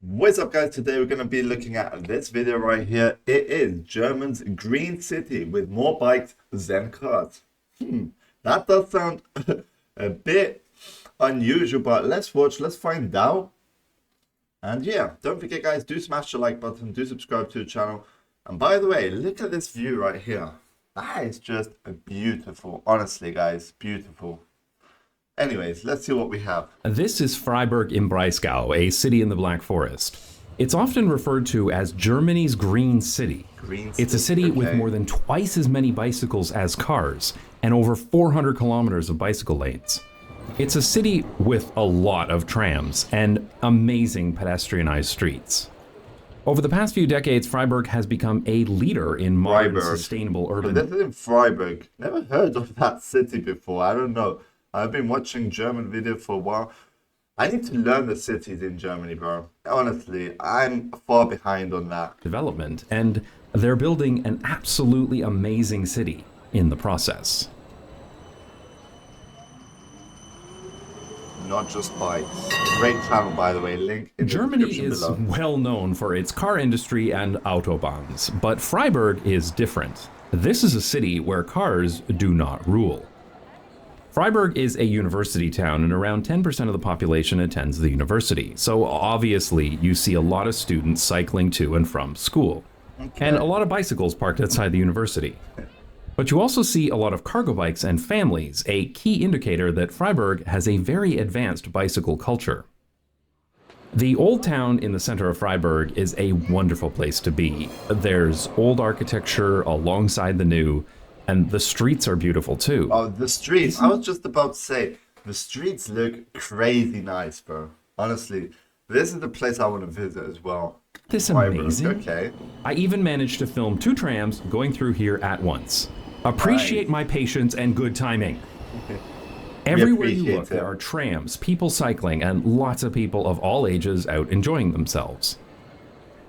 What's up guys, today we're going to be looking at this video right here. It is German's green city with more bikes than cars. That does sound a bit unusual, but let's watch, let's find out. And yeah, don't forget guys, do smash the like button, do subscribe to the channel. And by the way, look at this view right here. That is just beautiful, honestly guys, beautiful. Anyways, let's see what we have. This is Freiburg im Breisgau, a city in the Black Forest. It's often referred to as Germany's Green City. It's a city with more than twice as many bicycles as cars and over 400 kilometers of bicycle lanes. It's a city with a lot of trams and amazing pedestrianized streets. Over the past few decades, Freiburg has become a leader in modern sustainable urban... This is in Freiburg. Never heard of that city before. I don't know. I've been watching German videos for a while. I need to learn the cities in Germany, bro. Honestly, I'm far behind on that. Development, and they're building an absolutely amazing city in the process. Not just bikes. Great channel, by the way. Link in the Germany description is below. well known for its car industry and autobahns, but Freiburg is different. This is a city where cars do not rule. Freiburg is a university town and around 10% of the population attends the university. So obviously you see a lot of students cycling to and from school and a lot of bicycles parked outside the university. But you also see a lot of cargo bikes and families, a key indicator that Freiburg has a very advanced bicycle culture. The old town in the center of Freiburg is a wonderful place to be. There's old architecture alongside the new, and the streets are beautiful too. Oh, the streets. I was just about to say, the streets look crazy nice, bro. Honestly, this is the place I want to visit as well. This amazing. Okay. I even managed to film 2 trams going through here at once. Appreciate my patience and good timing. Everywhere you look, there are trams, people cycling, and lots of people of all ages out enjoying themselves.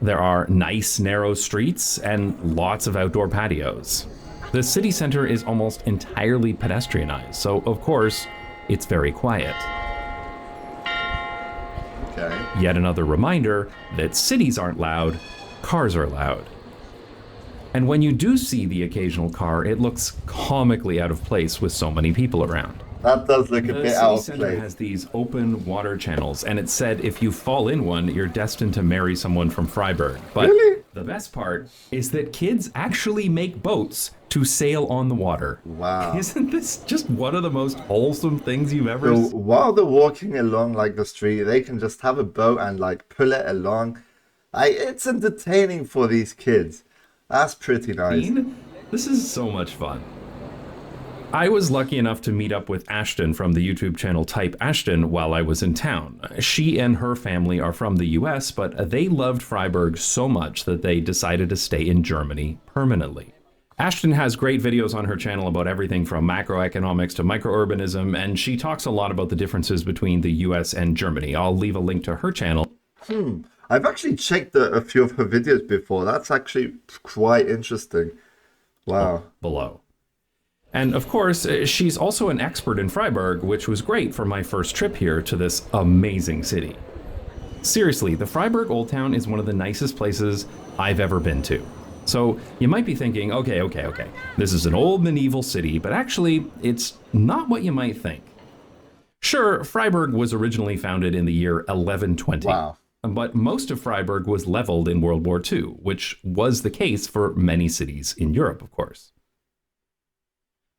There are nice, narrow streets and lots of outdoor patios. The city center is almost entirely pedestrianized, so of course, it's very quiet. Okay. Yet another reminder that cities aren't loud, cars are loud. And when you do see the occasional car, it looks comically out of place with so many people around. That does look a bit out of The city center place. has these open water channels, and it's said if you fall in one, you're destined to marry someone from Freiburg. But Really? the best part is that kids actually make boats to sail on the water. Wow. Isn't this just one of the most wholesome things you've ever So seen? while they're walking along like the street, they can just have a boat and like pull it along. It's entertaining for these kids. That's pretty nice. This is so much fun. I was lucky enough to meet up with Ashton from the YouTube channel Type Ashton while I was in town. She and her family are from the US, but they loved Freiburg so much that they decided to stay in Germany permanently. Ashton has great videos on her channel about everything from macroeconomics to microurbanism, and she talks a lot about the differences between the US and Germany. I'll leave a link to her channel. I've actually checked a few of her videos before. That's actually quite interesting. Wow. Below. And of course, she's also an expert in Freiburg, which was great for my first trip here to this amazing city. Seriously, the Freiburg Old Town is one of the nicest places I've ever been to. So you might be thinking, okay, this is an old medieval city, but actually it's not what you might think. Sure, Freiburg was originally founded in the year 1120. Wow. But most of Freiburg was leveled in World War II, which was the case for many cities in Europe, of course.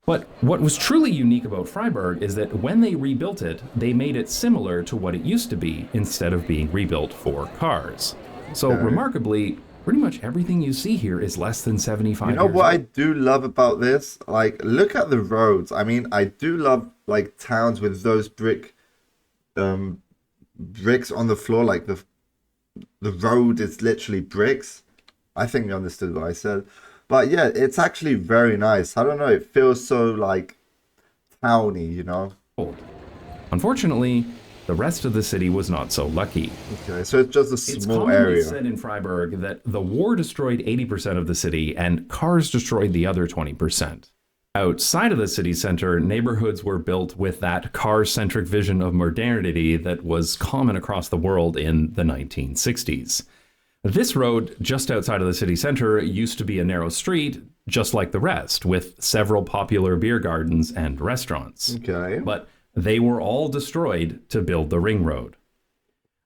But what was truly unique about Freiburg is that when they rebuilt it, they made it similar to what it used to be instead of being rebuilt for cars. So remarkably, pretty much everything you see here is less than 75 years old. You know what I do love about this? Like, look at the roads. I mean, I do love like towns with those bricks on the floor. Like the road is literally bricks. I think you understood what I said. But yeah, it's actually very nice. I don't know, it feels so like towny, you know? Unfortunately, the rest of the city was not so lucky. Okay, so it's just a small area. It's commonly said in Freiburg that the war destroyed 80% of the city and cars destroyed the other 20%. Outside of the city center, neighborhoods were built with that car-centric vision of modernity that was common across the world in the 1960s. This road just outside of the city center used to be a narrow street, just like the rest, with several popular beer gardens and restaurants. Okay. But they were all destroyed to build the ring road.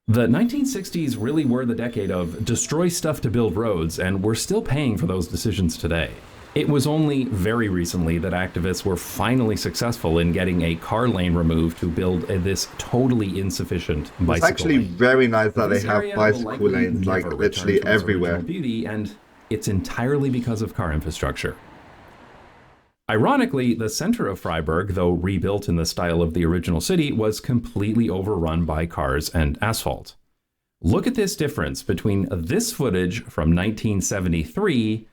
The 1960s really were the decade of destroy stuff to build roads, and we're still paying for those decisions today. It was only very recently that activists were finally successful in getting a car lane removed to build this totally insufficient bicycle It's actually lane. very nice that they This have area will bicycle likely lanes like never literally return to its everywhere. original beauty, and it's entirely because of car infrastructure. Ironically, the center of Freiburg, though rebuilt in the style of the original city, was completely overrun by cars and asphalt. Look at this difference between this footage from 1973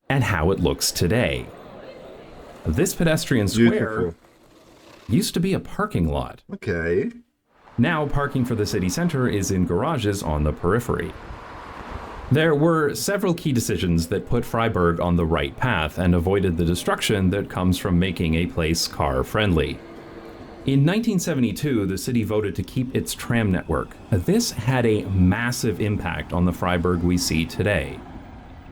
and how it looks today. This pedestrian square Beautiful. used to be a parking lot. Okay. Now parking for the city center is in garages on the periphery. There were several key decisions that put Freiburg on the right path and avoided the destruction that comes from making a place car-friendly. In 1972, the city voted to keep its tram network. This had a massive impact on the Freiburg we see today.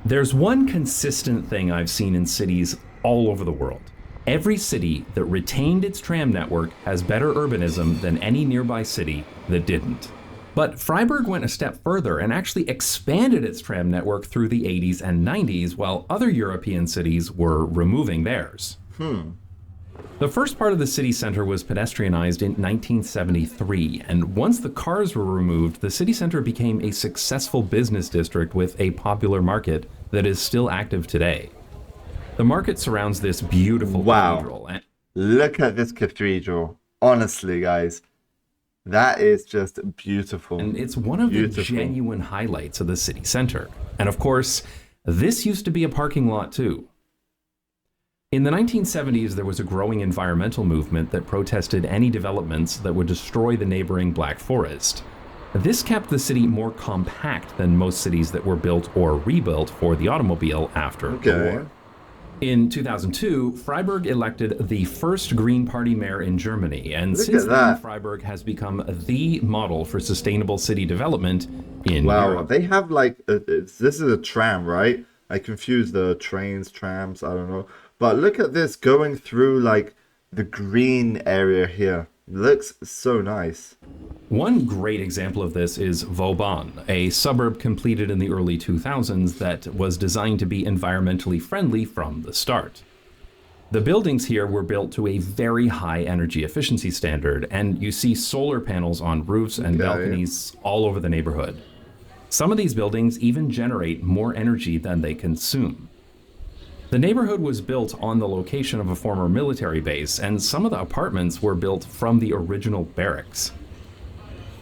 There's one consistent thing I've seen in cities all over the world. Every city that retained its tram network has better urbanism than any nearby city that didn't. But Freiburg went a step further and actually expanded its tram network through the 80s and 90s, while other European cities were removing theirs. The first part of the city center was pedestrianized in 1973, and once the cars were removed, the city center became a successful business district with a popular market that is still active today. The market surrounds this beautiful cathedral. And Look at this cathedral. Honestly, guys. That is just beautiful. And it's one of the genuine highlights of the city center. And of course, this used to be a parking lot too. In the 1970s, there was a growing environmental movement that protested any developments that would destroy the neighboring Black Forest. This kept the city more compact than most cities that were built or rebuilt for the automobile after the war. In 2002, Freiburg elected the first Green Party mayor in Germany, and since then, Freiburg has become the model for sustainable city development in Europe. They have like, this is a tram, right? I confuse the trains, trams, I don't know. But look at this going through like the green area here. Looks so nice. One great example of this is Fohn, a suburb completed in the early 2000s that was designed to be environmentally friendly from the start. The buildings here were built to a very high energy efficiency standard, and you see solar panels on roofs and balconies all over the neighborhood. Some of these buildings even generate more energy than they consume. The neighborhood was built on the location of a former military base, and some of the apartments were built from the original barracks.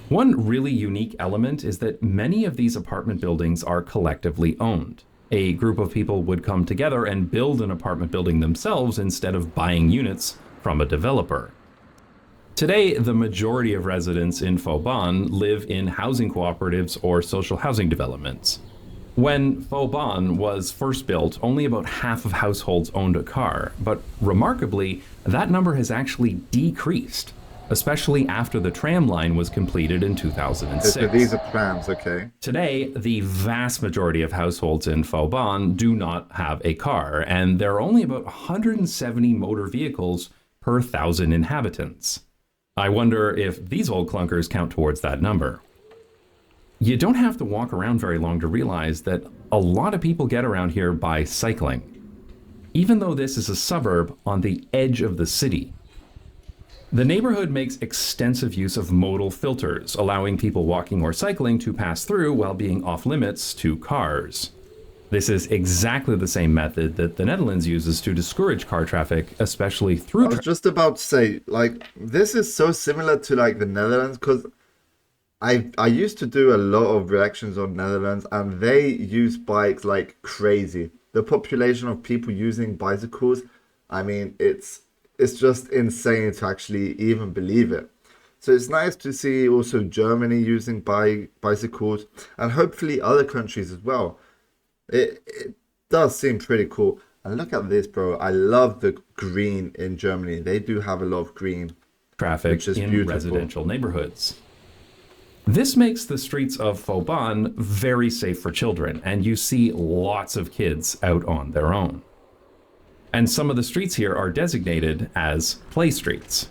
One really unique element is that many of these apartment buildings are collectively owned. A group of people would come together and build an apartment building themselves instead of buying units from a developer. Today, the majority of residents in Fohn live in housing cooperatives or social housing developments. When Fohn was first built, only about half of households owned a car, but remarkably, that number has actually decreased, especially after the tram line was completed in 2006. So these are trams, okay. Today, the vast majority of households in Fohn do not have a car, and there are only about 170 motor vehicles per 1,000 inhabitants. I wonder if these old clunkers count towards that number. You don't have to walk around very long to realize that a lot of people get around here by cycling, even though this is a suburb on the edge of the city. The neighborhood makes extensive use of modal filters, allowing people walking or cycling to pass through while being off limits to cars. This is exactly the same method that the Netherlands uses to discourage car traffic, especially through. I was just about to say, like, this is so similar to like the Netherlands, because I used to do a lot of reactions on Netherlands, and they use bikes like crazy. The population of people using bicycles, I mean, it's just insane to actually even believe it. So it's nice to see also Germany using bicycles, and hopefully other countries as well. It does seem pretty cool. And look at this, bro. I love the green in Germany. They do have a lot of green. Traffic Which is in beautiful. residential neighborhoods. This makes the streets of Fohn very safe for children, and you see lots of kids out on their own. And some of the streets here are designated as play streets.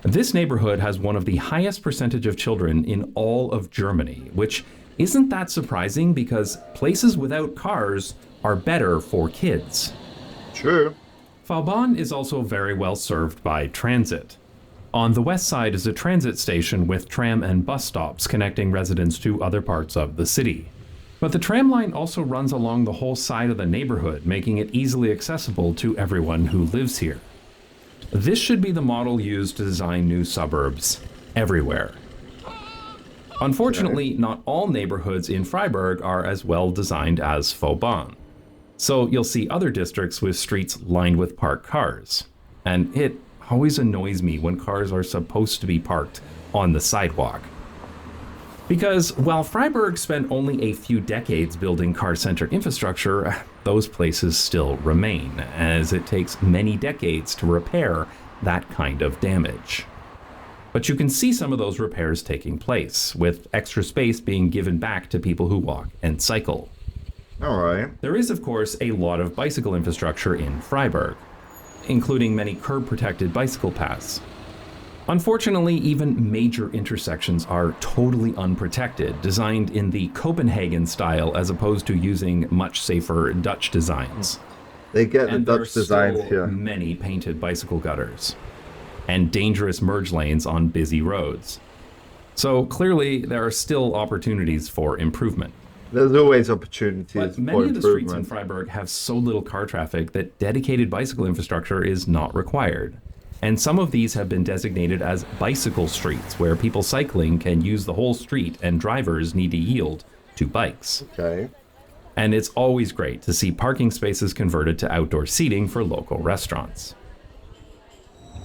This neighborhood has one of the highest percentage of children in all of Germany, which isn't that surprising because places without cars are better for kids. True. Fohn is also very well served by transit. On the west side is a transit station with tram and bus stops connecting residents to other parts of the city. But the tram line also runs along the whole side of the neighborhood, making it easily accessible to everyone who lives here. This should be the model used to design new suburbs everywhere. Unfortunately, not all neighborhoods in Freiburg are as well designed as Fohn. So you'll see other districts with streets lined with parked cars. And it always annoys me when cars are supposed to be parked on the sidewalk. Because while Freiburg spent only a few decades building car-centric infrastructure, those places still remain, as it takes many decades to repair that kind of damage. But you can see some of those repairs taking place, with extra space being given back to people who walk and cycle. All right. There is, of course, a lot of bicycle infrastructure in Freiburg, including many curb-protected bicycle paths. Unfortunately, even major intersections are totally unprotected, designed in the Copenhagen style as opposed to using much safer Dutch designs. They get And the there Dutch are designs still here. many painted bicycle gutters and dangerous merge lanes on busy roads. So clearly, there are still opportunities for improvement. There's always opportunities But for many of the streets in improvement. Freiburg have so little car traffic that dedicated bicycle infrastructure is not required. And some of these have been designated as bicycle streets, where people cycling can use the whole street and drivers need to yield to bikes. Okay. And it's always great to see parking spaces converted to outdoor seating for local restaurants.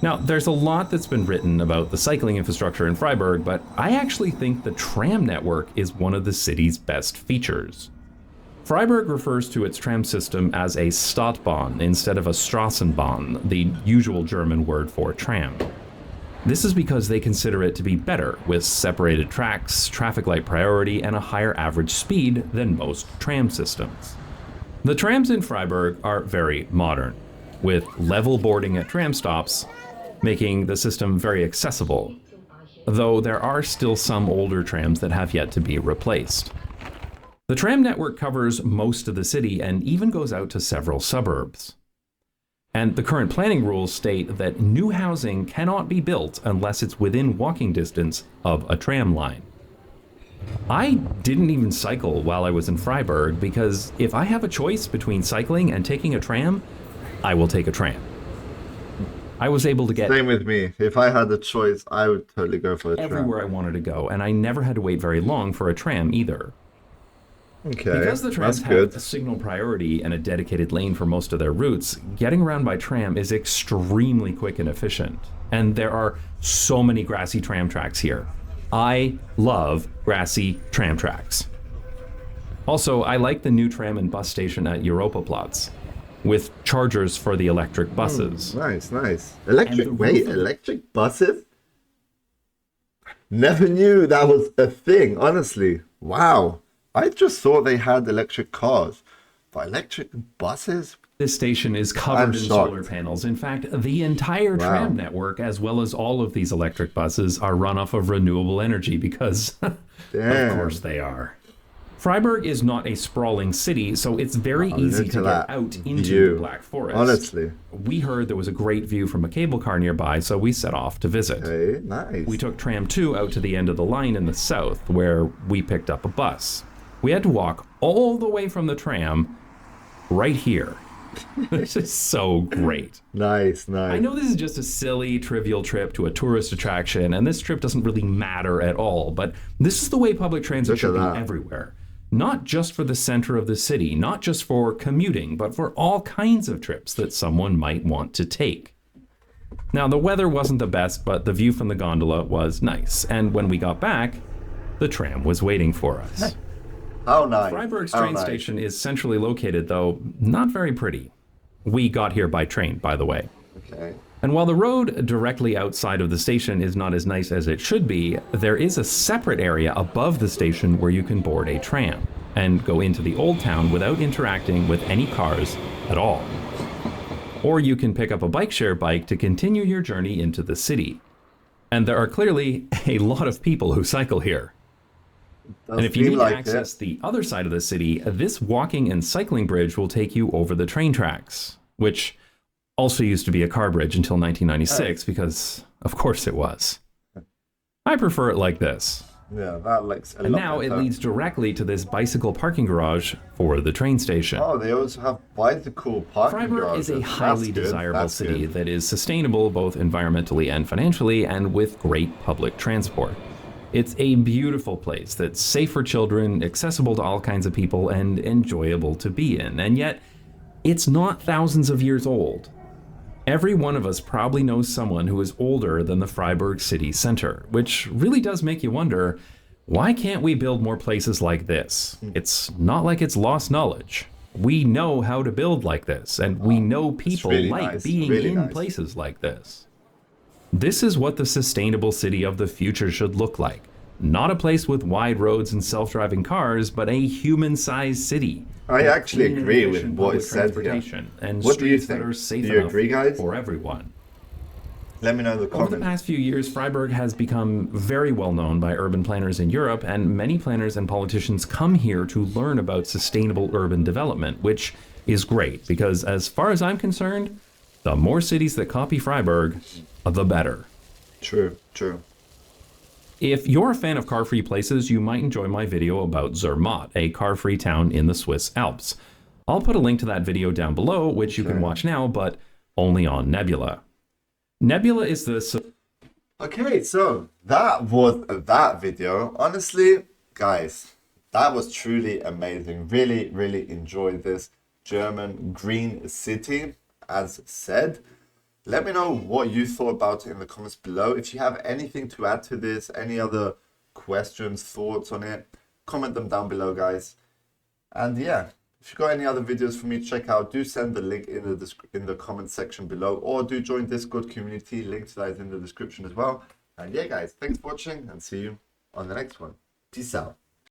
Now, there's a lot that's been written about the cycling infrastructure in Freiburg, but I actually think the tram network is one of the city's best features. Freiburg refers to its tram system as a Stadtbahn instead of a Straßenbahn, the usual German word for tram. This is because they consider it to be better, with separated tracks, traffic light priority, and a higher average speed than most tram systems. The trams in Freiburg are very modern, with level boarding at tram stops, making the system very accessible, though there are still some older trams that have yet to be replaced. The tram network covers most of the city and even goes out to several suburbs. And the current planning rules state that new housing cannot be built unless it's within walking distance of a tram line. I didn't even cycle while I was in Freiburg because if I have a choice between cycling and taking a tram, I will take a tram. I was able to get Same with me. If I had the choice, I would totally go for the tram. everywhere I wanted to go, and I never had to wait very long for a tram either. Okay, Because the trams that's have good. a signal priority and a dedicated lane for most of their routes, getting around by tram is extremely quick and efficient. And there are so many grassy tram tracks here. I love grassy tram tracks. Also, I like the new tram and bus station at Europaplatz, with chargers for the electric buses. Nice, nice. And the Electric, roof wait, of- electric buses? Never knew that was a thing, honestly. Wow. I just thought they had electric cars. But electric buses? This station is covered I'm in shocked. solar panels. In fact, the entire Wow. tram network, as well as all of these electric buses, are run off of renewable energy because, of Damn. course, they are. Freiburg is not a sprawling city, so it's very easy look to at get that out into view. the Black Forest. Honestly. We heard there was a great view from a cable car nearby, so we set off to visit. Hey, nice. We took tram 2 out to the end of the line in the south, where we picked up a bus. We had to walk all the way from the tram right here. This is so great. Nice, nice. I know this is just a silly, trivial trip to a tourist attraction, and this trip doesn't really matter at all, but this is the way public transit Look should be at that. everywhere. Not just for the center of the city, not just for commuting, but for all kinds of trips that someone might want to take. Now, the weather wasn't the best, but the view from the gondola was nice, and when we got back, the tram was waiting for us. How nice. Freiburg's How train nice. station is centrally located, though not very pretty. We got here by train, by the way. Okay. And while the road directly outside of the station is not as nice as it should be, there is a separate area above the station where you can board a tram and go into the old town without interacting with any cars at all. Or you can pick up a bike share bike to continue your journey into the city. And there are clearly a lot of people who cycle here. Does And if you seem need like to access it. the other side of the city, this walking and cycling bridge will take you over the train tracks, which also used to be a car bridge until 1996, because of course it was. I prefer it like this. Yeah, that looks a And lot now it better. leads directly to this bicycle parking garage for the train station. Oh, they also have bicycle parking Freiburg is a garages. highly That's good, desirable that's city good. that is sustainable both environmentally and financially, and with great public transport. It's a beautiful place that's safe for children, accessible to all kinds of people, and enjoyable to be in. And yet, it's not thousands of years old. Every one of us probably knows someone who is older than the Freiburg city center, which really does make you wonder, why can't we build more places like this? It's not like it's lost knowledge. We know how to build like this, and we know people really like nice, being really in nice. places like this. This is what the sustainable city of the future should look like. Not a place with wide roads and self-driving cars, but a human-sized city. I with actually clean and agree with efficient what public is said here. transportation and What do you streets that think? are safe Do you enough agree, guys? for everyone. Let me know in the Over the comments. past few years, Freiburg has become very well known by urban planners in Europe, and many planners and politicians come here to learn about sustainable urban development, which is great because, as far as I'm concerned, the more cities that copy Freiburg, the better. True, true. If you're a fan of car-free places, you might enjoy my video about Zermatt, a car-free town in the Swiss Alps. I'll put a link to that video down below, which you can watch now, but only on Nebula. Nebula is the... Okay, so that was that video. Honestly, guys, that was truly amazing. Really, really enjoyed this German green city, as said. Let me know what you thought about it in the comments below. If you have anything to add to this, any other questions, thoughts on it, comment them down below, guys. And yeah, if you've got any other videos for me to check out, do send the link in the comment section below, or do join Discord community. Link to that is in the description as well. And yeah, guys, thanks for watching, and see you on the next one. Peace out.